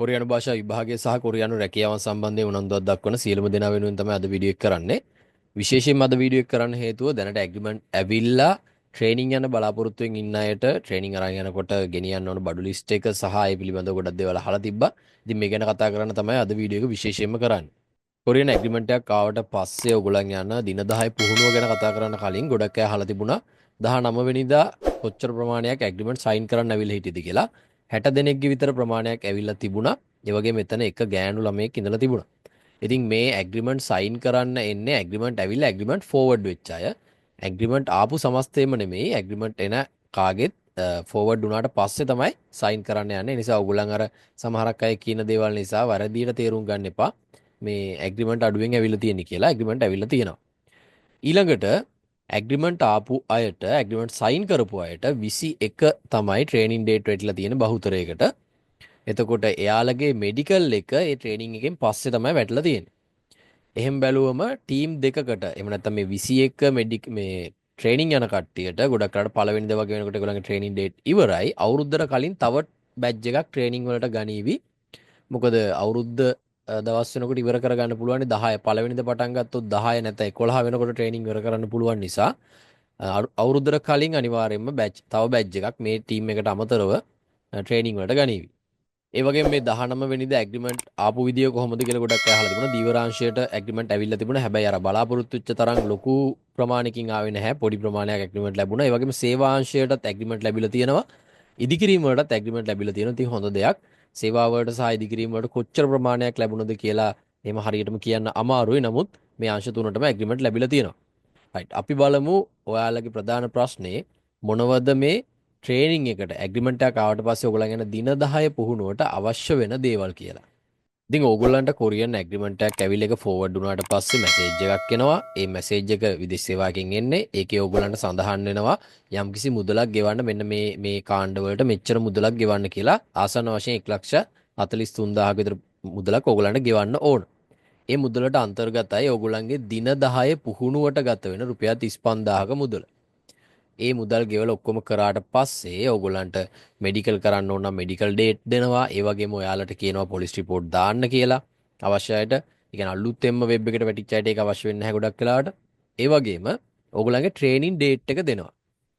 කොරියානු භාෂා විභාගය සහ කොරියානු රැකියාවන් සම්බන්ධයෙන් උනන්දුවක් දක්වන සියලුම දෙනා වෙනුවෙන් තමයි අද වීඩියෝ එක කරන්නේ. විශේෂයෙන්ම අද වීඩියෝ එක කරන්න හේතුව දැනට ඇග්‍රීමන්ට් ඇවිල්ලා ට්‍රේනින් යන බලාපොරොත්තුවෙන් ඉන්න අයට ට්‍රේනින් අරන් යනකොට ගෙනියන්න ඕන බඩු ලිස්ට් එක සහ ඒ පිළිබඳව ගොඩක් දේවල් අහලා තිබ්බා. ඉතින් මේ ගැන කතා කරන්න තමයි අද වීඩියෝ එක විශේෂයෙන්ම කරන්නේ. කොරියන් ඇග්‍රීමන්ට් එකක් ආවට පස්සේ ඔයගොල්ලන් යන දින 10 පුහුණුව ගැන කතා කරන්න කලින් ගොඩක් අය අහලා තිබුණා 19 වෙනිදා කොච්චර ප්‍රමාණයක් ඇග්‍රීමන්ට් සයින් කරන්න අවිල්ලා හිටියද කියලා. 60 දෙනෙක්ගේ විතර ප්‍රමාණයක් ඇවිල්ලා තිබුණා. ඒ වගේ මෙතන එක ගෑනු ළමයෙක් ඉඳලා තිබුණා. ඉතින් මේ ඇග්‍රීමන්ට් සයින් කරන්න එන්නේ ඇග්‍රීමන්ට් ඇවිල්ලා ඇග්‍රීමන්ට් ෆෝවර්ඩ් වෙච්ච අය. ඇග්‍රීමන්ට් ආපු සමස්තයම නෙමෙයි ඇග්‍රීමන්ට් එන කාගෙත් ෆෝවර්ඩ් වුණාට පස්සේ තමයි සයින් කරන්න යන්නේ. ඒ නිසා ඔයගොල්ලන් අර සමහරක් අය කියන දේවල් නිසා වැරදියට තේරුම් ගන්න එපා. මේ ඇග්‍රීමන්ට් අඩුවෙන් ඇවිල්ලා තියෙන්නේ කියලා. ඇග්‍රීමන්ට් ඇවිල්ලා තියෙනවා. ඊළඟට ඇග්‍රීමන්ට් ආපු අයට ඇග්‍රීමන්ට් සයින් කරපු අයට 21 තමයි ට්‍රේනින් ඩේට් වෙట్లా තියෙන බහුතරයකට. එතකොට එයාලගේ මෙඩිකල් එක ඒ ට්‍රේනින් එකෙන් පස්සේ තමයි වැටලා තියෙන්නේ. එහෙම බැලුවම ටීම් දෙකකට එහෙම නැත්නම් මේ 21 මේ ට්‍රේනින් යන කට්ටියට ගොඩක් අරට පළවෙනිද වගේ වෙනකොට ඒගොල්ලන්ගේ ට්‍රේනින් ඩේට් ඉවරයි. අවුරුද්දට කලින් තව බැච් එකක් ට්‍රේනින් වලට ගනීවි. මොකද අවුරුද්ද දවස් වෙනකොට ඉවර කරගන්න පුළුවන් 10 පළවෙනිද පටන් ගත්තොත් 10 නැත්නම් 11 වෙනකොට ට්‍රේනින් ඉවර කරන්න පුළුවන් නිසා අවුරුද්දට කලින් අනිවාර්යයෙන්ම තව බැච් එකක් මේ ටීම් එකට අමතරව ට්‍රේනින් වලට ගනීවි. ඒ වගේම මේ 19 වෙනිදා ඇග්‍රීමන්ට් ආපු විදිය කොහොමද කියලා ගොඩක් අය අහලා තිබුණා. දීවරාංශයට ඇග්‍රීමන්ට් ඇවිල්ලා තිබුණා. හැබැයි අර බලාපොරොත්තු වෙච්ච තරම් ලොකු ප්‍රමාණයකින් ආවේ නැහැ. පොඩි ප්‍රමාණයක් ඇග්‍රීමන්ට් ලැබුණා. ඒ වගේම සේවාංශයටත් ඇග්‍රීමන්ට් ලැබිලා තියෙනවා. ඉදිකිරීම වලටත් ඇග්‍රීමන්ට් ලැබිලා තියෙනවා. ඉතින් හොඳ දෙයක්. සේවා වලට සහ ඉදිකිරීම වලට කොච්චර ප්‍රමාණයක් ලැබුණද කියලා එහෙම හරියටම කියන්න අමාරුයි. නමුත් මේ අංශ තුනටම ඇග්‍රීමන්ට් ලැබිලා තියෙනවා. රයිට්. අපි බලමු ඔයාලගේ ප්‍රධාන ප්‍රශ්නේ මොනවද මේ ට්‍රේනින් එකට ඇග්‍රීමන්ට් එකක් ආවට පස්සේ ඔයගොල්ලන් යන දින 10 පුහුණුවට අවශ්‍ය වෙන දේවල් කියලා. ඉතින් ඕගොල්ලන්ට කොරියන් ඇග්‍රීමන්ට් එකක් ඇවිල්ලා ඒක ෆෝවර්ඩ් වුණාට පස්සේ මැසේජ් එකක් එනවා. ඒ මැසේජ් එක විදේශ සේවාවකින් එන්නේ. ඒකේ ඕගොල්ලන්ට සඳහන් වෙනවා යම්කිසි මුදලක් ගෙවන්න මෙන්න මේ කාණ්ඩ වලට මෙච්චර මුදලක් ගෙවන්න කියලා. ආසන්න වශයෙන් 1,43,000ක විතර මුදලක් ඕගොල්ලන්ට ගෙවන්න ඕන. ඒ මුදලට අන්තර්ගතයි ඕගොල්ලන්ගේ දින 10 පුහුණුවට ගත වෙන රුපියල් 35,000ක මුදල. ඒ මුදල් ගෙවලා ඔක්කොම කරාට පස්සේ ඕගොල්ලන්ට මෙඩිකල් කරන්න ඕන නම් මෙඩිකල් ඩේට් දෙනවා. ඒ වගේම ඔයාලට කියනවා පොලිස් රිපෝට් දාන්න කියලා. අවශ්‍ය අයට, ඒ කියන්නේ අලුතෙන්ම වෙබ් එකට වැටිච්ච අයට ඒක අවශ්‍ය වෙන්නේ නැහැ ගොඩක් වෙලාවට. ඒ වගේම ඕගොල්ලන්ගේ ට්‍රේනින් ඩේට් එක දෙනවා.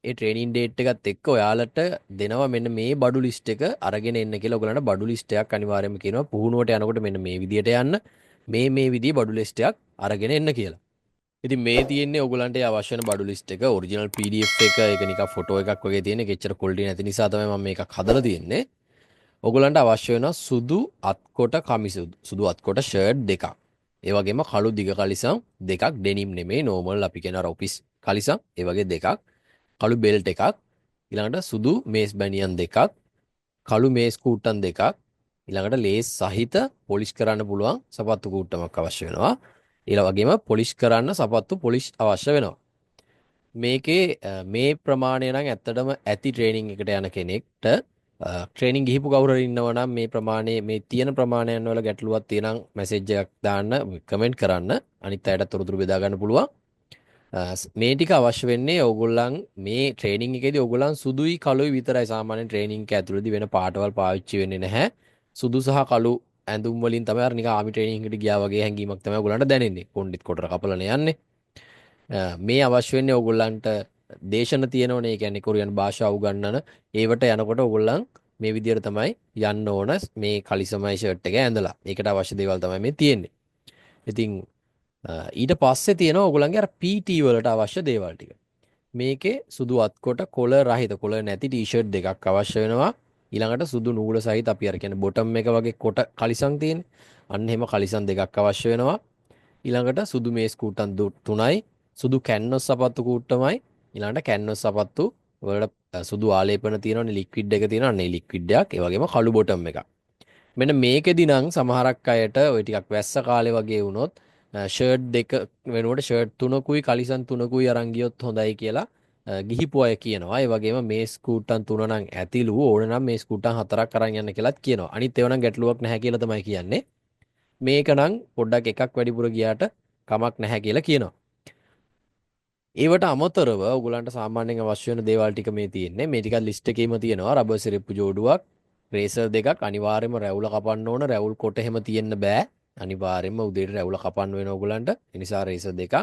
ඒ ට්‍රේනින් ඩේට් එකත් එක්ක ඔයාලට දෙනවා මෙන්න මේ බඩු ලිස්ට් එක අරගෙන එන්න කියලා. ඔයගොල්ලන්ට බඩු ලිස්ට් එකක් අනිවාර්යයෙන්ම කියනවා. පුහුණුවට යනකොට මෙන්න මේ විදියට යන්න. මේ විදිහේ බඩු ලිස්ට් එකක් අරගෙන එන්න කියලා. ඉතින් මේ තියෙන්නේ ඔයගලන්ට අවශ්‍ය වෙන බඩු ලිස්ට් එක ඔරිජිනල් PDF එක ඒක නිකන් ෆොටෝ එකක් වගේ තියෙන එක එච්චර ක්වොලිටි නැති නිසා තමයි මම මේකක් හදලා තියෙන්නේ. ඔයගලන්ට අවශ්‍ය වෙන සුදු අත්කොට කමිස සුදු අත්කොට ෂර්ට් දෙකක්. ඒ වගේම කළු දිග කලිසම් දෙකක් ඩෙනිම් නෙමෙයි නෝමල් අපි කියන අර ඔෆිස් කලිසම් ඒ වගේ දෙකක්. කළු බෙල්ට් එකක්. ඊළඟට සුදු මේස් බැනියන් දෙකක්. කළු මේස් කූට්ටන් දෙකක්. ඊළඟට ලේස් සහිත පොලිෂ් කරන්න පුළුවන් සපත්තු කූට්ටමක් අවශ්‍ය වෙනවා. ඊළඟ වගේම පොලිෂ් කරන්න සපත්තු පොලිෂ් අවශ්‍ය වෙනවා. මේකේ මේ ප්‍රමාණය නම් ඇත්තටම ඇති ට්‍රේනින් එකට යන කෙනෙක්ට ට්‍රේනින් ගිහිපු කවුරු හරි ඉන්නවා නම් මේ ප්‍රමාණය මේ තියෙන ප්‍රමාණයන් වල ගැටලුවක් තියෙනම් මැසේජ් එකක් දාන්න කමෙන්ට් කරන්න අනිත් අයට තොරතුරු බෙදා ගන්න පුළුවන්. මේ ටික අවශ්‍ය වෙන්නේ ඕගොල්ලන් මේ ට්‍රේනින් එකේදී ඕගොල්ලන් සුදුයි කළුයි විතරයි සාමාන්‍ය ට්‍රේනින් එක ඇතුළතදී වෙන පාටවල් පාවිච්චි වෙන්නේ නැහැ. සුදු සහ කළු ඇඳුම් වලින් තමයි අර නිකන් ආමි ට්‍රේනින් එකට ගියා වගේ හැඟීමක් තමයි ඔයගොල්ලන්ට දැනෙන්නේ. කොණ්ඩෙත් කොටර කපලානේ යන්නේ. මේ අවශ්‍ය වෙන්නේ ඔයගොල්ලන්ට දේශන තියෙනවනේ. ඒ කියන්නේ කොරියන් භාෂාව උගන්වන ඒවට යනකොට ඔයගොල්ලන් මේ විදිහට තමයි යන්න ඕන. මේ කලිසමයි ෂර්ට් එක ඇඳලා. ඒකට අවශ්‍ය දේවල් තමයි මේ තියෙන්නේ. ඉතින් ඊට පස්සේ තියෙනවා ඔයගොල්ලන්ගේ අර PT වලට අවශ්‍ය දේවල් ටික. මේකේ සුදු අත්කොට කොළ රහිත කොළ නැති ටී-ෂර්ට් දෙකක් අවශ්‍ය වෙනවා. ඊළඟට සුදු නූල සහිත අපි අර කියන්නේ බොටම් එක වගේ කොට කලිසම් තියෙන්නේ. අන්න එහෙම කලිසම් දෙකක් අවශ්‍ය වෙනවා. ඊළඟට සුදු මේස් කූට්ටම් තුනයි. සුදු කැන්වස් සපත්තු කූට්ටමයි. ඊළඟට කැන්වස් සපත්තු වලට සුදු ආලේපන තියෙනවනේ ලික්විඩ් එක තියෙනවා. අනේ ලික්විඩ් එකක්. ඒ වගේම කළු බොටම් එකක්. මෙන්න මේකෙදි නම් සමහරක් අයට ওই ටිකක් වැස්ස කාලේ වගේ වුණොත් ෂර්ට් දෙක වෙනුවට ෂර්ට් තුනකුයි කලිසම් තුනකුයි අරන් ගියොත් හොඳයි කියලා ගිහිපු අය කියනවා. ඒ වගේම මේ ස්කූටන් තුන නම් ඇතිලු ඕන නම් මේ ස්කූටන් හතරක් අරන් යන්න කියලාත් කියනවා. අනිත් ඒවා නම් ගැටලුවක් නැහැ කියලා තමයි කියන්නේ. මේක නම් පොඩ්ඩක් එකක් වැඩිපුර ගියාට කමක් නැහැ කියලා කියනවා. ඒවට අමතරව ඔයගලන්ට සාමාන්‍යයෙන් අවශ්‍ය වෙන දේවල් ටික මේ තියෙන්නේ. මේ ටිකත් ලිස්ට් එකේම තියෙනවා. රබර් සිරප්පු ජෝඩුවක්, රේසර් දෙකක් අනිවාර්යයෙන්ම රැවුල කපන්න ඕන. රැවුල් කොට එහෙම තියෙන්න බෑ. අනිවාර්යයෙන්ම උදේට රැවුල කපන්න වෙන ඕගලන්ට. ඒ නිසා රේසර් දෙකක්.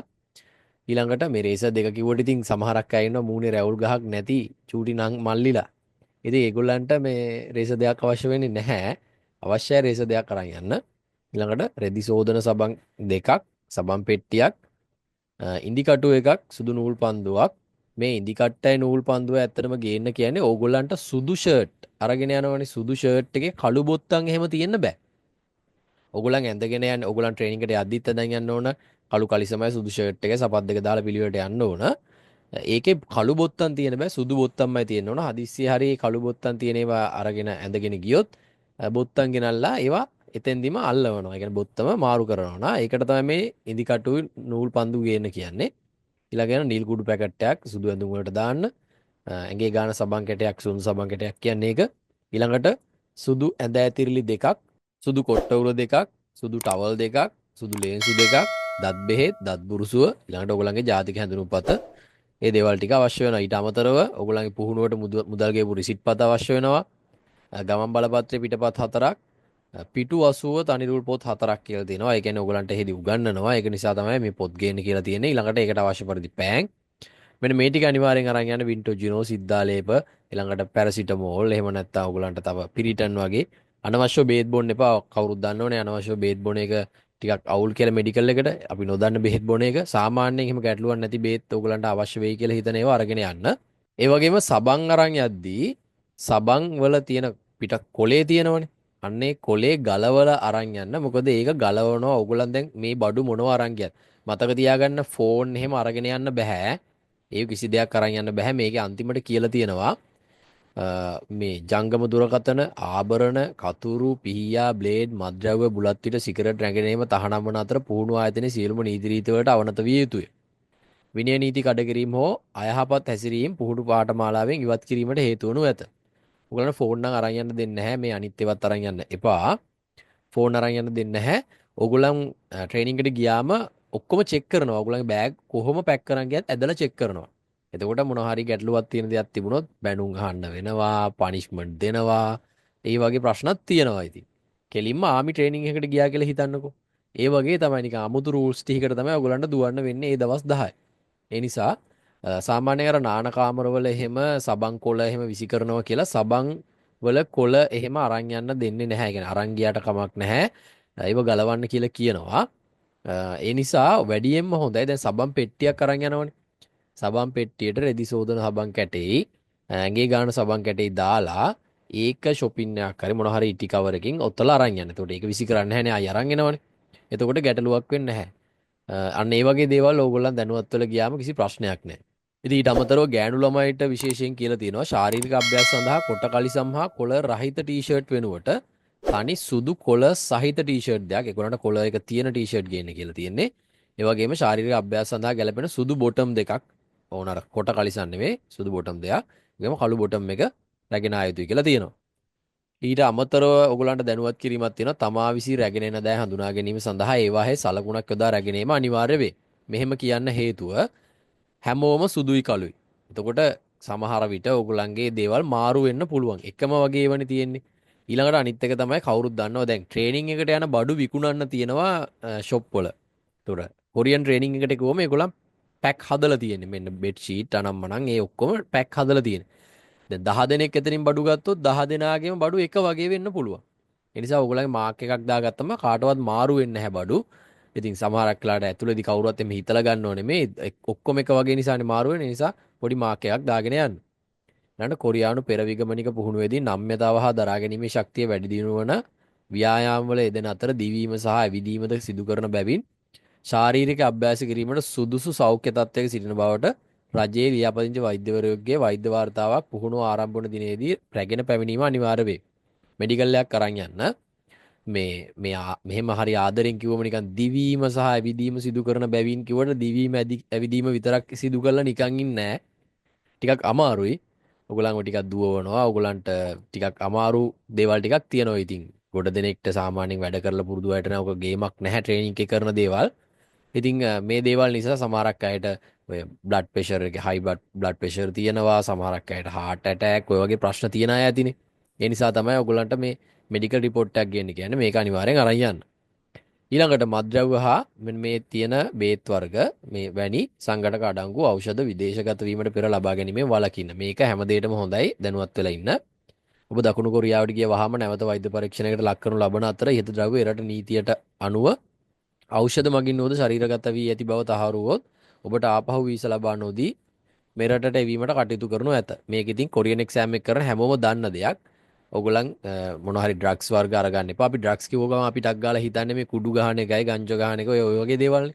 ඊළඟට මේ රේසර් දෙක කිව්වට ඉතින් සමහරක් අය ඉන්නවා මූණේ රැවුල් ගහක් නැති චූටි නම් මල්ලිලා. ඉතින් ඒගොල්ලන්ට මේ රේසර් දෙකක් අවශ්‍ය වෙන්නේ නැහැ. අවශ්‍යයි රේසර් දෙකක් අරන් යන්න. ඊළඟට රෙදි සෝදන සබන් දෙකක්, සබන් පෙට්ටියක්, ඉදි කටු එකක්, සුදු නූල් පන්දුවක්. මේ ඉදි කට්ටයි නූල් පන්දුව ඇත්තටම ගේන්න කියන්නේ ඕගොල්ලන්ට සුදු ෂර්ට් අරගෙන යනවනේ. සුදු ෂර්ට් එකේ කළු බොත්තම් එහෙම තියෙන්න බෑ. ඕගොල්ලන් ඇඳගෙන යන්නේ ඕගොල්ලන් ට්‍රේනින් එකට යද්දිත් ඇඳන් යන්න ඕන. කළු කලිසමයි සුදු ෂර්ට් එකේ සපත් දෙක දාලා පිළිවෙලට යන්න ඕන. ඒකේ කළු බොත්තම් තියෙන බෑ සුදු බොත්තම්මයි තියෙන්න ඕන. හදිස්සිය හරි කළු බොත්තම් තියෙන ඒවා අරගෙන ඇඳගෙන ගියොත් බොත්තම් ගෙනල්ලා ඒවා එතෙන්දිම අල්ලවනවා. ඒ කියන්නේ බොත්තම මාරු කරනවා. ඒකට තමයි මේ ඉදි කටු නූල් පන්දු ගේන්න කියන්නේ. ඊළඟට නිල් කුඩු පැකට් එකක් සුදු ඇඳුම් වලට දාන්න. ඇඟේ ගාන සබන් කැටයක් සුදු සබන් කැටයක් කියන්නේ ඒක. ඊළඟට සුදු ඇඳ ඇතිරිලි දෙකක්, සුදු කොට්ට උර දෙකක්, සුදු ටවල් දෙකක්, සුදු ලේන්සු දෙකක්, දත් බෙහෙත්, දත් බුරුසුව, ඊළඟට ඔයගොල්ලන්ගේ ජාතික හැඳුනුම්පත ඒ දේවල් ටික අවශ්‍ය වෙනවා. ඊට අමතරව ඔයගොල්ලන්ගේ පුහුණුවට මුදල් ගෙවපු රිසිට් පත අවශ්‍ය වෙනවා. ගමන් බලපත්‍රයේ පිටපත් 4ක්, පිටු 80 තනිරුල් පොත් 4ක් කියලා තියෙනවා. ඒ කියන්නේ ඔයගොල්ලන්ට එහෙදි උගන්වනවා. ඒක නිසා තමයි මේ පොත් ගේන්න කියලා තියෙන්නේ. ඊළඟට ඒකට අවශ්‍ය පරිදි පෑන්. මෙන්න මේ ටික අනිවාර්යෙන් අරන් යන්න වින්ටෝජිනෝ, සිද්ධාලේප, ඊළඟට පැරසිටමෝල්, එහෙම නැත්නම් ඔයගොල්ලන්ට තව පිරිටන් වගේ අනවශ්‍ය බේත් බොන්න එපා. කවුරුත් දන්නවනේ අනවශ්‍ය බේත් බොන එක ටිකක් අවුල් කියලා මෙඩිකල් එකට අපි නොදන්න බෙහෙත් බොන එක. සාමාන්‍යයෙන් එහෙම ගැටලුවක් නැති බේත් ඔයගොල්ලන්ට අවශ්‍ය වෙයි කියලා හිතන ඒවා අරගෙන යන්න. ඒ වගේම සබන් අරන් යද්දී සබන් වල තියෙන පිට කොලේ තියෙනවනේ. අන්නේ කොලේ ගලවලා අරන් යන්න. මොකද ඒක ගලවනවා ඔයගොල්ලන් දැන් මේ බඩු මොනවා අරන් ගියත්. මතක තියාගන්න ෆෝන් එහෙම අරගෙන යන්න බෑ. ඒ කිසි දෙයක් අරන් යන්න බෑ. මේකේ අන්තිමට කියලා තියෙනවා මේ ජංගම දුරකථන, ආභරණ, කතුරු, පිහියා, බ්ලේඩ්, මත්ද්‍රව්‍ය, බුලත් පිට, සිගරට් රැගෙන ඒම තහනම් වන අතර පුහුණු ආයතනයේ සියලුම නීති රීති වලට අවනත විය යුතුය. විනය නීති කඩ කිරීම හෝ අයහපත් හැසිරීම පුහුණු පාඨමාලාවෙන් ඉවත් කිරීමට හේතු වනු ඇත. ඔයගොල්ලන්ට ෆෝන් නම් අරන් යන්න දෙන්නේ නැහැ. මේ අනිත් ඒවාත් අරන් යන්න එපා. ෆෝන් අරන් යන්න දෙන්නේ නැහැ. ඕගොල්ලන් ට්‍රේනින් එකට ගියාම ඔක්කොම චෙක් කරනවා. ඕගොල්ලන්ගේ බෑග් කොහොම පැක් කරන් ගියත් ඇදලා චෙක් කරනවා. එතකොට මොන හරි ගැටලුවක් තියෙන දෙයක් තිබුණොත් බැනුම් අහන්න වෙනවා, පනිෂ්මන්ට් දෙනවා. ඒ වගේ ප්‍රශ්නත් තියෙනවා ඉතින්. කෙලින්ම ආමි ට්‍රේනින් එකකට ගියා කියලා හිතන්නකෝ. ඒ වගේ තමයි නිකන් අමුතු රූල්ස් ටිකකට තමයි ඔයගොල්ලන්ට දුවන්න වෙන්නේ මේ දවස් 10යි. ඒ නිසා සාමාන්‍යයෙන් අර නාන කාමරවල එහෙම සබන් කොළ එහෙම විසි කරනවා කියලා සබන් වල කොළ එහෙම අරන් යන්න දෙන්නේ නැහැ. ඒ කියන්නේ අරන් ගියාට කමක් නැහැ. ඒව ගලවන්න කියලා කියනවා. ඒ නිසා වැඩියෙන්ම හොඳයි දැන් සබන් පෙට්ටියක් අරන් යනවනේ. සබන් පෙට්ටියට රෙදි සෝදන සබන් කැටෙයි ඇඟේ ගාන සබන් කැටෙයි දාලා ඒක shopping එකක් හරි මොන හරි ඉටි කවර් එකකින් ඔතලා අරන් යන්න. එතකොට ඒක විසි කරන්නේ නැහැ නේ ආය අරන් එනවනේ. එතකොට ගැටලුවක් වෙන්නේ නැහැ. අන්න ඒ වගේ දේවල් ඕගොල්ලන් දැනුවත් වෙලා ගියාම කිසි ප්‍රශ්නයක් නැහැ. ඉතින් ඊට අමතරව ගෑනු ළමයිට විශේෂයෙන් කියලා තියෙනවා ශාරීරික අභ්‍යාස සඳහා කොට කලිසම් හා කොළ රහිත ටී-ෂර්ට් වෙනුවට තනි සුදු කොළ සහිත ටී-ෂර්ට් දෙකක් ඒගොල්ලන්ට කොළ එක තියෙන ටී-ෂර්ට් ගේන්න කියලා තියෙන්නේ. ඒ වගේම ශාරීරික අභ්‍යාස සඳහා ගැලපෙන සුදු බොටම් දෙකක් ඕන අර කොට කලිසම් නෙමෙයි සුදු බොටම් දෙකක්. ඒකම කළු බොටම් එක රැගෙන ආයුතුයි කියලා තියෙනවා. ඊට අමතරව ඔයගොල්ලන්ට දැනුවත් කිරීමක් තියෙනවා තමා විසින් රැගෙන එන දෑ හඳුනා ගැනීම සඳහා ඒවායේ සලකුණක් යොදා රැගෙන ඒම අනිවාර්ය වේ. මෙහෙම කියන්න හේතුව හැමෝම සුදුයි කළුයි. එතකොට සමහර විට ඔයගොල්ලන්ගේ දේවල් මාරු වෙන්න පුළුවන්. එකම වගේ ඒවනේ තියෙන්නේ. ඊළඟට අනිත් එක තමයි කවුරුත් දන්නවා දැන් ට්‍රේනින් එකට යන බඩු විකුණන්න තියෙනවා ෂොප් වල. ඒතොර කොරියන් ට්‍රේනින් එකට ගිහම ඒගොල්ලන් පැක් හදලා තියෙන්නේ. මෙන්න බෙඩ් ෂීට් අනම්මනම් ඒ ඔක්කොම පැක් හදලා තියෙන්නේ. දැන් 10 දෙනෙක් එතනින් බඩු ගත්තොත් 10 දෙනාගේම බඩු එක වගේ වෙන්න පුළුවන්. ඒ නිසා ඔයගොල්ලන්ගේ මාක් එකක් දාගත්තම කාටවත් මාරු වෙන්නේ නැහැ බඩු. ඉතින් සමහරක් වෙලාවට ඇතුළේදී කවුරුත් එමෙ හිතලා ගන්නව නෙමෙයි ඔක්කොම එක වගේ නිසානේ මාරු වෙන්නේ. ඒ නිසා පොඩි මාක් එකක් දාගෙන යන්න. ඊළඟට කොරියානු පෙරවිගමනික පුහුණුවේදී නම්‍යතාව හා දරා ගැනීමේ ශක්තිය වැඩි දියුණුවන ව්‍යායාම වල යෙදෙන අතර දිවීම සහ ඇවිදීමද සිදු කරන බැවින් ශාරීරික අභ්‍යාස කිරීමට සුදුසු සෞඛ්‍ය තත්ත්වයක සිටින බවට රජයේ ලියාපදිංචි වෛද්‍යවරයෙකුගේ වෛද්‍ය වාර්තාවක් පුහුණුව ආරම්භ වන දිනේදී රැගෙන පැමිණීම අනිවාර්ය වේ. මෙඩිකල් එකක් අරන් යන්න. මෙහෙම හරි ආදරෙන් කිව්වම නිකන් දිවීම සහ ඇවිදීම සිදු කරන බැවින් කිව්වට දිවීම ඇවිදීම විතරක් සිදු කරලා නිකන් ඉන්නේ නැහැ. ටිකක් අමාරුයි. ඔයගොල්ලන්ව ටිකක් දුවවනවා. ඔයගොල්ලන්ට ටිකක් අමාරු දේවල් ටිකක් තියෙනවා ඉතින්. ගොඩ දෙනෙක්ට සාමාන්‍යයෙන් වැඩ කරලා පුරුදු අයට නෑ ඔක ගේමක් නැහැ ට්‍රේනින් එකේ කරන දේවල්. ඉතින් මේ දේවල් නිසා සමහරක් අයට ඔය බ්ලඩ් ප්‍රෙෂර් එක හයි බ්ලඩ් ප්‍රෙෂර් තියෙනවා. සමහරක් අයට heart attack ඔය වගේ ප්‍රශ්න තියෙන අය ඇතිනේ. ඒ නිසා තමයි ඔයගොල්ලන්ට මේ මෙඩිකල් රිපෝට් එකක් ගේන්න කියන්නේ. මේක අනිවාර්යෙන් අරන් යන්න. ඊළඟට මත්ද්‍රව්‍ය හා මේ තියෙන බේත් වර්ග මේ වැනි සංඝටක අඩංගු ඖෂධ විදේශගත වීමට පෙර ලබා ගැනීමෙන් වළකින්න. මේක හැම දෙයකම හොඳයි දැනුවත් වෙලා ඉන්න. ඔබ දකුණු කොරියාවට ගිය වහාම නැවත වෛද්‍ය පරීක්ෂණයකට ලක් කරනු ලබන අතර ඉහත ද්‍රව්‍ය එරට නීතියට අනුව ඖෂධ මගින් නොද ශරීරගත වී ඇති බව තහවුරු වුවොත් ඔබට ආපහු වීසා ලබා නොදී මෙරටට එවීමට කටයුතු කරනු ඇත. මේක ඉතින් කොරියන් එක්සෑම් එක කරන හැමෝම දන්න දෙයක්. ඔයගොල්ලන් මොන හරි ඩ්‍රග්ස් වර්ග අරගන්න එපා. අපි ඩ්‍රග්ස් කිව්ව ගමන් අපි ටක් ගාලා හිතන්නේ මේ කුඩු ගහන එකයි ගංජා ගහන එක ඔය වගේ දේවල්.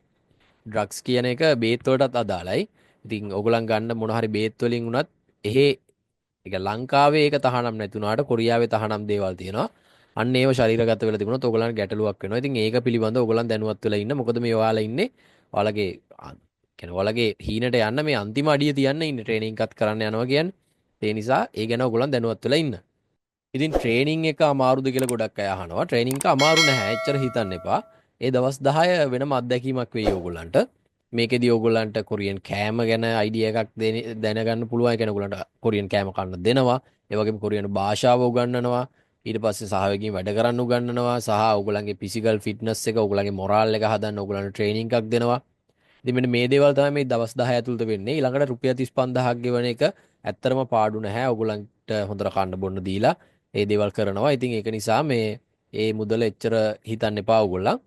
ඩ්‍රග්ස් කියන එක බේත් වලටත් අදාළයි. ඉතින් ඔයගොල්ලන් ගන්න මොන හරි බේත් වලින් උනත් එහෙ ඒක ලංකාවේ ඒක තහනම් නැතුණාට කොරියාවේ තහනම් දේවල් තියෙනවා. අන්න ඒව ශරීරගත වෙලා තිබුණොත් ඔයගොල්ලන්ට ගැටලුවක් වෙනවා. ඉතින් ඒක පිළිබඳව ඔයගොල්ලන් දැනුවත් වෙලා ඉන්න. මොකද මේ ඔයාලා ඉන්නේ ඔයාලගේ කියන්නේ ඔයාලගේ හීනට යන්න මේ අන්තිම අඩිය තියන්න ඉන්නේ ට්‍රේනින් එකත් කරන්න යනවා කියන්නේ. ඒ නිසා ඒ ගැන ඔයගොල්ලන් දැනුවත් වෙලා ඉන්න. ඉතින් ට්‍රේනින් එක අමාරුද කියලා ගොඩක් අය අහනවා. ට්‍රේනින් එක අමාරු නැහැ. එච්චර හිතන්න එපා. ඒ දවස් 10 වෙනම අත්දැකීමක් වෙයි ඕගොල්ලන්ට. මේකෙදි ඕගොල්ලන්ට කොරියන් කෑම ගැන අයිඩියා එකක් දැනගන්න පුළුවන්. ඒ කියන්නේ ඕගොල්ලන්ට කොරියන් කෑම කන්න දෙනවා. ඒ වගේම කොරියන් භාෂාව උගන්වනවා. ඊට පස්සේ සහයෝගයෙන් වැඩ කරන්න උගන්වනවා. සහ ඕගොල්ලන්ගේ ෆිසිකල් ෆිට්නස් එක, ඕගොල්ලන්ගේ මොරාල් එක හදන්න ඕගොල්ලන්ට ට්‍රේනින් එකක් දෙනවා. ඉතින් මෙන්න මේ දේවල් තමයි මේ දවස් 10 ඇතුළත වෙන්නේ. ඊළඟට රුපියල් 35000ක් ගෙවන එක ඇත්තරම පාඩු නැහැ. ඕගොල්ලන්ට හොඳට කන්න බොන්න දීලා ඒ දේවල් කරනවා. ඉතින් ඒක නිසා මේ ඒ මුදල එච්චර හිතන්න එපා ඕගොල්ලන්.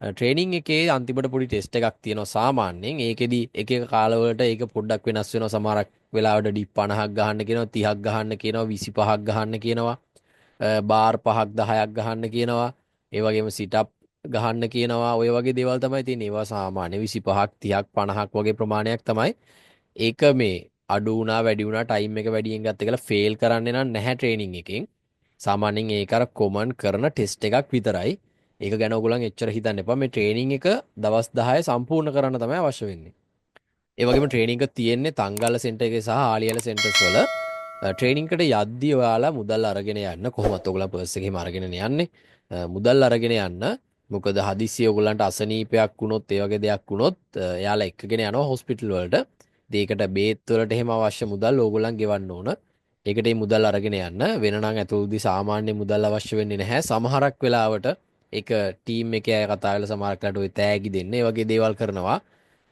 ට්‍රේනින් එකේ අන්තිමට පොඩි ටෙස්ට් එකක් තියෙනවා සාමාන්‍යයෙන්. ඒකෙදි එක එක කාලවලට ඒක පොඩ්ඩක් වෙනස් වෙනවා. සමහරක් වෙලාවට ඩිප් 50ක් ගහන්න කියනවා, 30ක් ගහන්න කියනවා, 25ක් ගහන්න කියනවා. බාර් 5ක් 10ක් ගහන්න කියනවා. ඒ වගේම සිටප් ගහන්න කියනවා. ඔය වගේ දේවල් තමයි තියෙන්නේ. ඒවා සාමාන්‍ය 25ක් 30ක් 50ක් වගේ ප්‍රමාණයක් තමයි. ඒක මේ අඩු වුණා වැඩි වුණා ටයිම් එක වැඩියෙන් ගත්ත කියලා ෆේල් කරන්නේ නැහැ ට්‍රේනින් එකෙන්. සාමාන්‍යයෙන් ඒක අර කොමන් කරන ටෙස්ට් එකක් විතරයි. ඒක ගැන ඔයගොල්ලන් එච්චර හිතන්න එපා. මේ ට්‍රේනින් එක දවස් 10 සම්පූර්ණ කරන්න තමයි අවශ්‍ය වෙන්නේ. ඒ වගේම ට්‍රේනින් එක තියෙන්නේ තංගල්ල සෙන්ටර් එකේ සහ ආලියල සෙන්ටර්ස් වල. ට්‍රේනින් එකට යද්දී ඔයාලා මුදල් අරගෙන යන්න කොහොමද ඔයගොල්ලන් පර්ස් එකේම අරගෙන යන්නේ. මුදල් අරගෙන යන්න. මොකද හදිස්සිය ඔයගොල්ලන්ට අසනීපයක් වුණොත් ඒ වගේ දෙයක් වුණොත් එයාලා එක්කගෙන යනවා හොස්පිටල් වලට. ඒකට බේත් වලට එහෙම අවශ්‍ය මුදල් ඕගොල්ලන් ගෙවන්න ඕන. ඒකට මේ මුදල් අරගෙන යන්න වෙන නම් ඇතුළතදී සාමාන්‍ය මුදල් අවශ්‍ය වෙන්නේ නැහැ. සමහරක් වෙලාවට ඒක ටීම් එකේ අය කතා කරලා සමහරක්ලාට ওই තෑගි දෙන්න ඒ වගේ දේවල් කරනවා.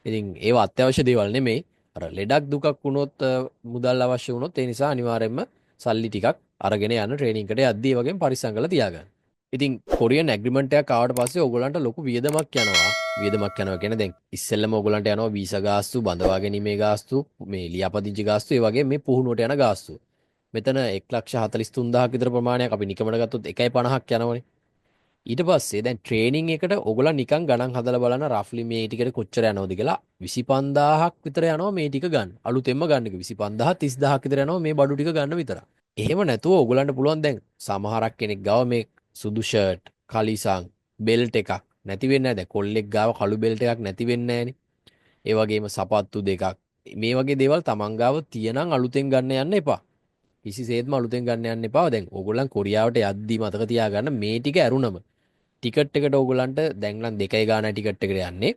ඉතින් ඒවා අත්‍යවශ්‍ය දේවල් නෙමෙයි. අර ලෙඩක් දුකක් වුණොත් මුදල් අවශ්‍ය වුණොත් ඒ නිසා අනිවාර්යයෙන්ම සල්ලි ටිකක් අරගෙන යන්න ට්‍රේනින් එකට යද්දී ඒ වගේම පරිස්සම් කරලා තියාගන්න. ඉතින් කොරියන් ඇග්‍රීමන්ට් එකක් ආවට පස්සේ ඕගොල්ලන්ට ලොකු වියදමක් යනවා. වියදමක් යනවා කියන්නේ දැන් ඉස්සෙල්ලම ඕගොල්ලන්ට යනවා වීසා ගාස්තු, බඳවා ගැනීමේ ගාස්තු, මේ ලියාපදිංචි ගාස්තු, ඒ වගේ මේ පුහුණුවට යන ගාස්තු. මෙතන 1,43,000ක් විතර ප්‍රමාණයක් අපි නිකමට ගත්තොත් 1.50ක් යනවනේ. ඊට පස්සේ දැන් ට්‍රේනින් එකට ඕගොල්ලන් නිකන් ගණන් හදලා බලන රෆ්ලි මේ ටිකට කොච්චර යනවද කියලා 25000ක් විතර යනවා මේ ටික ගන්න. අලුතෙන්ම ගන්න එක 25000 30000ක් විතර යනවා මේ බඩු ටික ගන්න විතරක්. එහෙම නැතුව ඕගොල්ලන්ට පුළුවන් දැන් සමහරක් කෙනෙක් ගාව මේ සුදු ෂර්ට්, කලිසම්, බෙල්ට් එකක් නැති වෙන්නේ නැහැ. දැන් කොල්ලෙක් ගාව කළු බෙල්ට් එකක් නැති වෙන්නේ නැහනේ. ඒ වගේම සපත්තු දෙකක්. මේ වගේ දේවල් තමන් ගාව තියනම් අලුතෙන් ගන්න යන්න එපා. කිසිසේත්ම අලුතෙන් ගන්න යන්න එපා. දැන් ඕගොල්ලන් කොරියාවට යද්දි මතක තියාගන්න මේ ටික ඇරුණම ටිකට් එකට ඕගොල්ලන්ට දැන් නම් 2යි ගානයි ටිකට් එකට යන්නේ.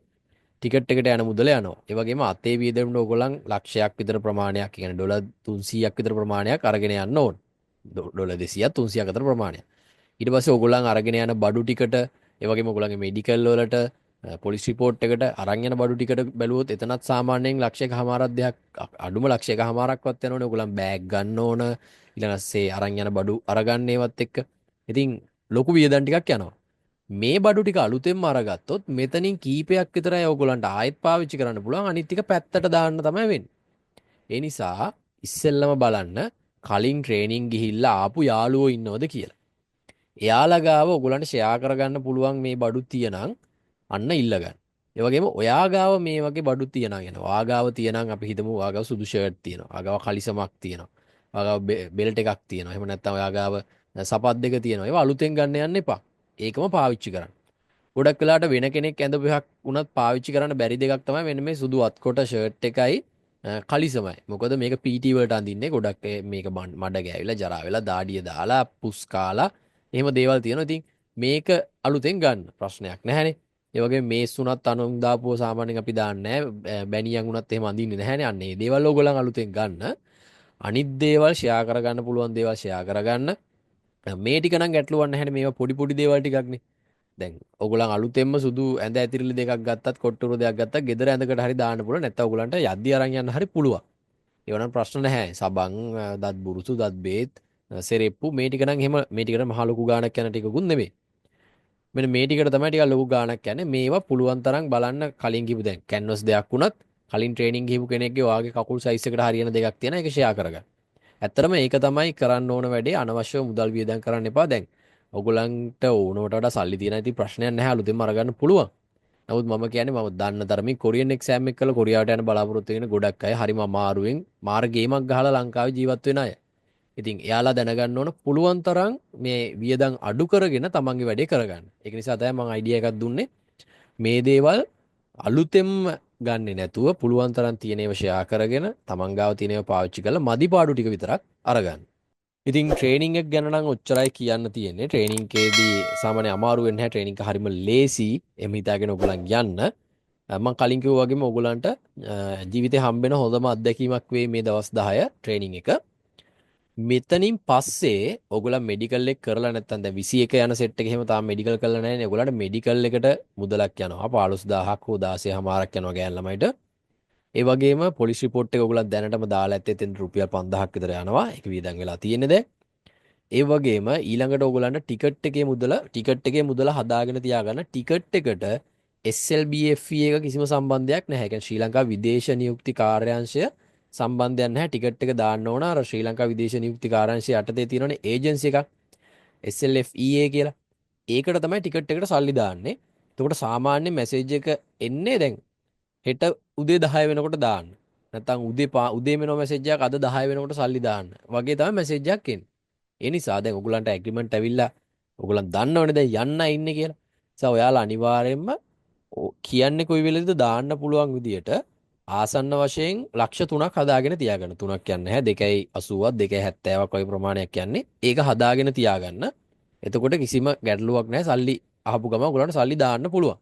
ටිකට් එකට යන මුදල යනවා. ඒ වගේම අතේ වියදමට ඕගොල්ලන් ලක්ෂයක් විතර ප්‍රමාණයක්, කියන්නේ ඩොලර් 300ක් විතර ප්‍රමාණයක් අරගෙන යන්න ඕන. ඩොලර් 200ක් 300ක් අතර ප්‍රමාණයක්. ඊට පස්සේ ඕගොල්ලන් අරගෙන යන බඩු ටිකට, ඒ වගේම ඕගොල්ලන්ගේ මෙඩිකල් වලට, පොලිස් රිපෝට් එකට අරන් යන බඩු ටිකට බැලුවොත් එතනත් සාමාන්‍යයෙන් ලක්ෂයකමාරක් දෙයක් අඩුම ලක්ෂයකමාරක්වත් යනවනේ. ඕගොල්ලන් බෑග් ගන්න ඕන. ඊළඟට අරන් යන බඩු අරගන්න ඒවත් එක්ක. ඉතින් ලොකු වියදම් ටිකක් යනවා. මේ බඩු ටික අලුතෙන්ම අරගත්තොත් මෙතනින් කීපයක් විතරයි ඕගොල්ලන්ට ආයෙත් පාවිච්චි කරන්න පුළුවන්. අනිත් ටික පැත්තට දාන්න තමයි වෙන්නේ. ඒ නිසා ඉස්සෙල්ලම බලන්න කලින් ට්‍රේනින් ගිහිල්ලා ආපු යාළුවෝ ඉන්නවද කියලා. එයාලා ගාව ඔයගොල්ලන්ට ෂෙයා කරගන්න පුළුවන් මේ බඩු තියනං අන්න ඉල්ලගන්න. ඒ වගේම ඔයා ගාව මේ වගේ බඩු තියනං එනවා. ඔයා ගාව තියනං අපි හිතමු ඔයා ගාව සුදු ෂර්ට් තියෙනවා. ඔයා ගාව කලිසමක් තියෙනවා. ඔයා ගාව බෙල්ට් එකක් තියෙනවා. එහෙම නැත්නම් ඔයා ගාව සපත් දෙක තියෙනවා. ඒවා අලුතෙන් ගන්න යන්න එපා. ඒකම පාවිච්චි කරන්න. ගොඩක් වෙලාවට වෙන කෙනෙක් ඇඳපු එකක් උනත් පාවිච්චි කරන්න බැරි දෙකක් තමයි මෙන්න මේ සුදු අත්කොට ෂර්ට් එකයි කලිසමයි. මොකද මේක PT වලට අඳින්නේ ගොඩක් මේක මඩ ගෑවිලා ජරා වෙලා දාඩිය දාලා පුස් කාලා එහෙම දේවල් තියෙනවා. ඉතින් මේක අලුතෙන් ගන්න ප්‍රශ්නයක් නැහැනේ. ඒ වගේ මේස් උනත් අනුන් දාපුව සාමාන්‍යයෙන් අපි දාන්නේ නැහැ. බැනියන් උනත් එහෙම අඳින්නේ නැහැනේ. අන්න ඒ දේවල් ඕගොල්ලන් අලුතෙන් ගන්න. අනිත් දේවල් ෂෙයා කරගන්න පුළුවන් දේවල් ෂෙයා කරගන්න. මේ ටික නම් ගැටලුවක් නැහැ නේ. මේවා පොඩි පොඩි දේවල් ටිකක්නේ. දැන් ඔයගොල්ලන් අලුතෙන්ම සුදු ඇඳ ඇතිරිලි දෙකක් ගත්තත් කොට්ටුරු දෙකක් ගත්තත් ගෙදර ඇඳකට හරි දාන්න පුළුවන්. නැත්නම් ඔයගොල්ලන්ට යද්දි අරන් යන්න හරි පුළුවන්. ඒවනම් ප්‍රශ්න නැහැ. සබන්, දත් බුරුසු, දත් බේත්, සෙරෙප්පු මේ ටික නම් එහෙම මේ ටිකට මහ ලොකු ගාණක් යන ටිකකුත් නෙමෙයි. මෙන්න මේ ටිකට තමයි ටිකක් ලොකු ගාණක් යන්නේ. මේවා පුළුවන් තරම් බලන්න කලින් කිව්ව දැන් කැන්වස් දෙයක් වුණත් කලින් ට්‍රේනින් ගිහපු කෙනෙක්ගේ ඔයාගේ කකුල් සයිස් එකට හරියන දෙකක් තියෙනවා. ඒක ෂෙයා කරගන්න. ඇත්තරම ඒක තමයි කරන්න ඕන වැඩේ. අනවශ්‍යව මුදල් වියදම් කරන්න එපා. දැන් ඔයගොල්ලන්ට ඕනවට වඩා සල්ලි තියෙන ඉතින් ප්‍රශ්නයක් නැහැ. අලුතෙන්ම අරගන්න පුළුවන්. නමුත් මම කියන්නේ මම දන්න තරමින් කොරියන් එක්සෑම් එක කළා කොරියාවට යන බලාපොරොත්තු වෙන ගොඩක් අය හරිම අමාරුවෙන් මාර ගේමක් ගහලා ලංකාවේ ජීවත් වෙන අය. ඉතින් එයාලා දැනගන්න ඕන පුළුවන් තරම් මේ වියදම් අඩු කරගෙන තමන්ගේ වැඩේ කරගන්න. ඒක නිසා තමයි මම අයිඩියා එකක් දුන්නේ. මේ දේවල් අලුතෙන්ම ගන්නෙ නැතුව පුළුවන් තරම් තියෙන ඒවා ෂෙයා කරගෙන තමන් ගාව තියෙන ඒවා පාවිච්චි කරලා මදි පාඩු ටික විතරක් අරගන්න. ඉතින් ට්‍රේනින් එක ගැන නම් ඔච්චරයි කියන්න තියෙන්නේ. ට්‍රේනින් එකේදී සාමාන්‍ය අමාරු වෙන්නේ නැහැ. ට්‍රේනින් එක හරිම ලේසි. එමෙ හිතාගෙන ඔයගොල්ලන් යන්න. මම කලින් කිව්වා වගේම ඔයගොල්ලන්ට ජීවිතේ හම්බෙන හොඳම අත්දැකීමක් වෙයි මේ දවස් 10 ට්‍රේනින් එක. මෙතනින් පස්සේ ඔයගොල්ලන් මෙඩිකල් එක කරලා නැත්නම් දැන් 21 යන සෙට් එක එහෙම තාම මෙඩිකල් කරලා නැහැ නේ. ඔයගොල්ලන්ට මෙඩිකල් එකට මුදලක් යනවා. 15000ක් හෝ 16,000ක් යනවා ගෑන් ළමයිට. ඒ වගේම පොලිස් රිපෝට් එක ඔයගොල්ලන් දැනටම දාලා ඇත්තේ එතෙන් රුපියල් 5000ක් විතර යනවා. ඒක වියදම් වෙලා තියෙන්නේ දැන්. ඒ වගේම ඊළඟට ඔයගොල්ලන්ට ටිකට් එකේ මුදල හදාගෙන තියාගන්න. ටිකට් එකට SLBFE එක කිසිම සම්බන්ධයක් නැහැ. ඒ කියන්නේ ශ්‍රී ලංකා විදේශ නියුක්ති කාර්යාංශය සම්බන්ධයක් නැහැ. ටිකට් එක දාන්න ඕන අර ශ්‍රී ලංකා විදේශ නියුක්ති කාර්යාංශය යටතේ තියෙනනේ ඒජන්සි එකක් SLFEA කියලා. ඒකට තමයි ටිකට් එකට සල්ලි දාන්නේ. එතකොට සාමාන්‍ය මැසේජ් එක එන්නේ දැන් හෙට උදේ 10 වෙනකොට දාන්න. නැත්නම් උදේ මෙනෝ මැසේජ් එකක් අද 10 වෙනකොට සල්ලි දාන්න. වගේ තමයි මැසේජ් එකක් එන්නේ. ඒ නිසා දැන් ඔයගොල්ලන්ට ඇග්‍රීමන්ට් ඇවිල්ලා ඔයගොල්ලන් දන්නවනේ දැන් යන්න ඉන්නේ කියලා. ඒ ඔයාලා අනිවාර්යයෙන්ම කියන්නේ කොයි වෙලෙද දාන්න පුළුවන් විදියට ආසන්න වශයෙන් ලක්ෂ 3ක් හදාගෙන තියාගන්න. 3ක් කියන්නේ නැහැ 2.80ක් 2.70ක් වගේ ප්‍රමාණයක් කියන්නේ. ඒක හදාගෙන තියාගන්න. එතකොට කිසිම ගැටලුවක් නැහැ. සල්ලි අහපු ගමන් ඔයගොල්ලන්ට සල්ලි දාන්න පුළුවන්.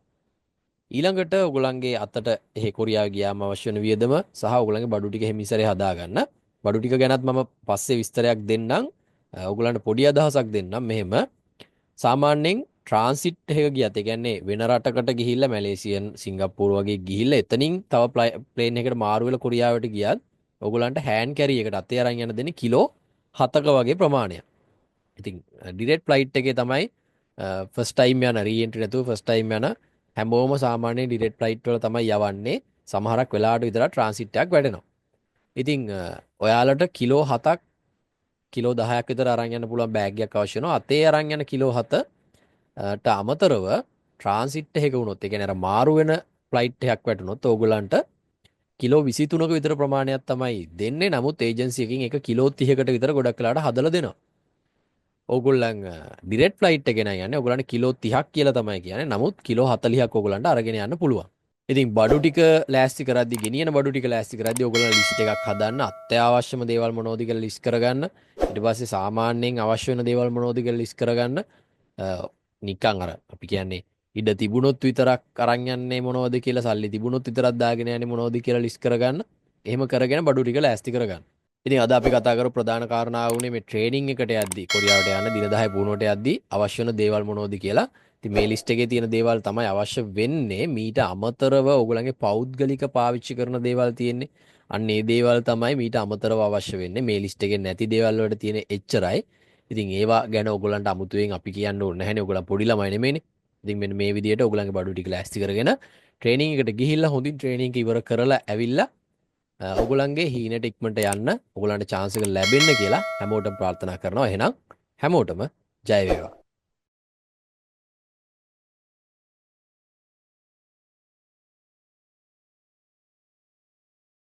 ඊළඟට ඔයගොල්ලන්ගේ අතට එහෙ කොරියාව ගියාම අවශ්‍ය වෙන වියදම සහ ඔයගොල්ලන්ගේ බඩු ටික එහෙම ඉස්සරේ හදාගන්න. බඩු ටික ගැනත් මම පස්සේ විස්තරයක් දෙන්නම්. ඔයගොල්ලන්ට පොඩි අදහසක් දෙන්නම්. මෙහෙම සාමාන්‍යයෙන් ට්‍රාන්සිට් එක ගියත් ඒ කියන්නේ වෙන රටකට ගිහිල්ලා මැලේසියන් සිංගප්පූරු වගේ ගිහිල්ලා එතනින් තව ප්ලේන් එකකට මාරු වෙලා කොරියාවට ගියත් ඔයගොල්ලන්ට හෑන්ඩ් කැරි එකට අතේ අරන් යන දෙන්නේ කිලෝ 7ක වගේ ප්‍රමාණයක්. ඉතින් ඩිරෙක්ට් ෆ්ලයිට් එකේ තමයි ෆස්ට් ටයිම් යන රීඑන්ට්‍රි නැතුව ෆස්ට් ටයිම් යන හැමෝම සාමාන්‍යයෙන් ඩිරෙක්ට් ෆ්ලයිට් වල තමයි යවන්නේ. සමහරක් වෙලාවට විතර ට්‍රාන්සිට් එකක් වැඩෙනවා. ඉතින් ඔයාලට කිලෝ 7ක් කිලෝ 10ක් විතර අරන් යන්න පුළුවන් බෑග් එකක් අවශ්‍ය වෙනවා. අතේ අරන් යන කිලෝ 7ට අමතරව ට්‍රාන්සිට් එකක වුණොත් ඒ කියන්නේ අර මාරු වෙන ෆ්ලයිට් එකක් වැටුනොත් ඕගොල්ලන්ට කිලෝ 23ක විතර ප්‍රමාණයක් තමයි දෙන්නේ. නමුත් ඒජන්සි එකකින් ඒක කිලෝ 30කට විතර ගොඩක් වෙලාවට හදලා දෙනවා. ඕගොල්ලන් ඩිරෙක්ට් ෆ්ලයිට් එකේ නම් යන්නේ ඕගොල්ලන්ට කිලෝ 30ක් කියලා තමයි කියන්නේ. නමුත් කිලෝ 40ක් ඕගොල්ලන්ට අරගෙන යන්න පුළුවන්. ඉතින් බඩු ටික ලෑස්ති කරද්දි ගෙනියන බඩු ටික ලෑස්ති කරද්දි ඔයගොල්ලෝ ලිස්ට් එකක් හදන්න. අත්‍යවශ්‍යම දේවල් මොනවද කියලා ලිස්ට් කරගන්න. ඊට පස්සේ සාමාන්‍යයෙන් අවශ්‍ය වෙන දේවල් මොනවද කියලා ලිස්ට් කරගන්න. නිකන් අර අපි කියන්නේ ඉඩ තිබුණොත් විතරක් අරන් යන්නේ මොනවද කියලා සල්ලි තිබුණොත් විතරක් දාගෙන යන්නේ මොනවද කියලා ලිස්ට් කරගන්න. එහෙම කරගෙන බඩු ටික ලෑස්ති කරගන්න. ඉතින් අද අපි කතා කරපු ප්‍රධාන කාරණාව වුණේ මේ ට්‍රේනින් එකට යද්දි කොරියාවට යන්න දින 10 පුහුණුවට යද්දි අවශ්‍ය වෙන දේවල් මොනවද කියලා. ඉතින් මේ ලිස්ට් එකේ තියෙන දේවල් තමයි අවශ්‍ය වෙන්නේ. මීට අමතරව ඕගොල්ලන්ගේ පෞද්ගලික පාවිච්චි කරන දේවල් තියෙන්නේ. අන්න ඒ දේවල් තමයි මීට අමතරව අවශ්‍ය වෙන්නේ. මේ ලිස්ට් එකේ නැති දේවල් වලට තියෙන එච්චරයි. ඉතින් ඒවා ගැන ඕගොල්ලන්ට අමුතුවෙන් අපි කියන්න ඕනේ නැහැනේ. ඕගොල්ලන් පොඩි ළමයි නෙමෙයිනේ. ඉතින් මෙන්න මේ විදිහට ඕගොල්ලන්ගේ බඩු ටික ලෑස්ති කරගෙන ට්‍රේනින් එකට ගිහිල්ලා හොඳින් ට්‍රේනින් එක ඉවර කරලා ඇවිල්ලා ඔගොල්ලන්ගේ හීනට ඉක්මනට යන්න ඔගොල්ලන්ට chance එක ලැබෙන්න කියලා හැමෝටම ප්‍රාර්ථනා කරනවා. එහෙනම් හැමෝටම ජය වේවා.